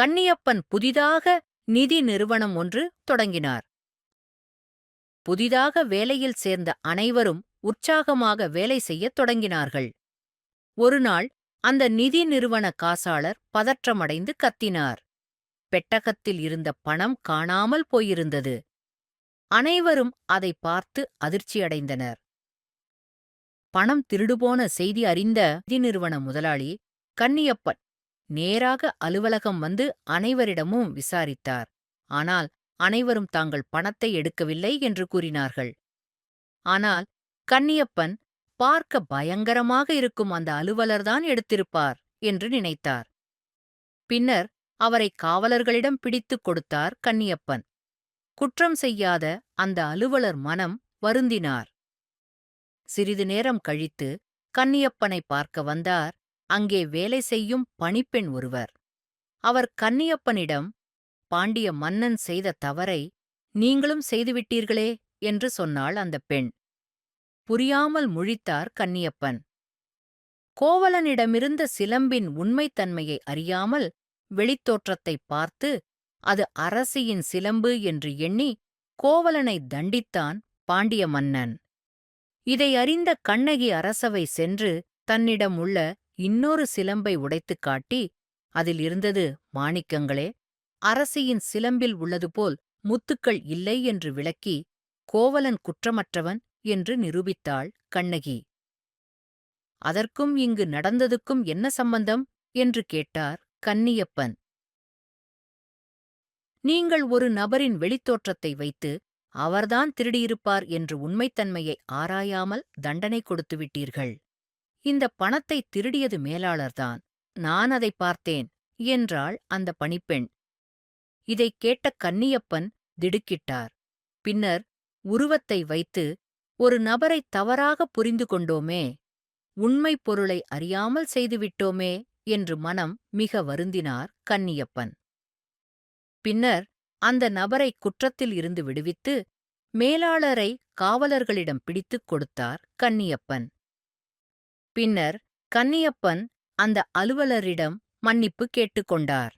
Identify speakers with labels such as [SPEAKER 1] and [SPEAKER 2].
[SPEAKER 1] கன்னியப்பன் புதிதாக நிதி நிறுவனம் ஒன்று தொடங்கினார். புதிதாக வேலையில் சேர்ந்த அனைவரும் உற்சாகமாக வேலை செய்யத் தொடங்கினார்கள். ஒருநாள் அந்த நிதி நிறுவன காசாளர் பதற்றமடைந்து கத்தினார். பெட்டகத்தில் இருந்த பணம் காணாமல் போயிருந்தது. அனைவரும் அதை பார்த்து அதிர்ச்சியடைந்தனர். பணம் திருடுபோன செய்தி அறிந்த நிதி நிறுவன முதலாளி கன்னியப்பன் நேராக அலுவலகம் வந்து அனைவரிடமும் விசாரித்தார். ஆனால் அனைவரும் தாங்கள் பணத்தை எடுக்கவில்லை என்று கூறினார்கள். ஆனால் கன்னியப்பன் பார்க்க பயங்கரமாக இருக்கும் அந்த அலுவலர்தான் எடுத்திருப்பார் என்று நினைத்தார். பின்னர் அவரை காவலர்களிடம் பிடித்துக் கொடுத்தார் கன்னியப்பன். குற்றம் செய்யாத அந்த அலுவலர் மனம் வருந்தினார். சிறிது நேரம் கழித்து கன்னியப்பனை பார்க்க வந்தார் அங்கே வேலை செய்யும் பணிப்பெண் ஒருவர். அவர் கன்னியப்பனிடம், பாண்டிய மன்னன் செய்த தவறை நீங்களும் செய்துவிட்டீர்களே என்று சொன்னாள் அந்தப் பெண். புரியாமல் முழித்தார் கன்னியப்பன். கோவலனிடமிருந்த சிலம்பின் உண்மைத்தன்மையை அறியாமல் வெளித்தோற்றத்தைப் பார்த்து அது அரசியின் சிலம்பு என்று எண்ணி கோவலனை தண்டித்தான் பாண்டிய மன்னன். இதை அறிந்த கண்ணகி அரசவை சென்று தன்னிடம் உள்ள இன்னொரு சிலம்பை உடைத்துக் காட்டி, அதில் இருந்தது மாணிக்கங்களே, அரசியின் சிலம்பில் உள்ளது போல் முத்துக்கள் இல்லை என்று விளக்கி கோவலன் குற்றமற்றவன் என்று நிரூபித்தாள் கண்ணகி. அதற்கும் இங்கு நடந்ததுக்கும் என்ன சம்பந்தம் என்று கேட்டார் கன்னியப்பன். நீங்கள் ஒரு நபரின் வெளித்தோற்றத்தை வைத்து அவர்தான் திருடியிருப்பார் என்று உண்மைத்தன்மையை ஆராயாமல் தண்டனை கொடுத்து விட்டீர்கள். இந்த பணத்தை திருடியது மேலாளர்தான், நான் அதை பார்த்தேன் என்றாள் அந்த பணிப்பெண். இதைக் கேட்ட கன்னியப்பன் திடுக்கிட்டார். பின்னர் உருவத்தை வைத்து ஒரு நபரை தவறாக புரிந்து கொண்டோமே, உண்மைப் பொருளை அறியாமல் செய்துவிட்டோமே என்று மனம் மிக வருந்தினார் கன்னியப்பன். பின்னர் அந்த நபரை குற்றத்தில் இருந்து விடுவித்து மேலாளரை காவலர்களிடம் பிடித்துக் கொடுத்தார் கன்னியப்பன். பின்னர் கன்னியப்பன் அந்த அலுவலரிடம் மன்னிப்பு கேட்டுக்கொண்டார்.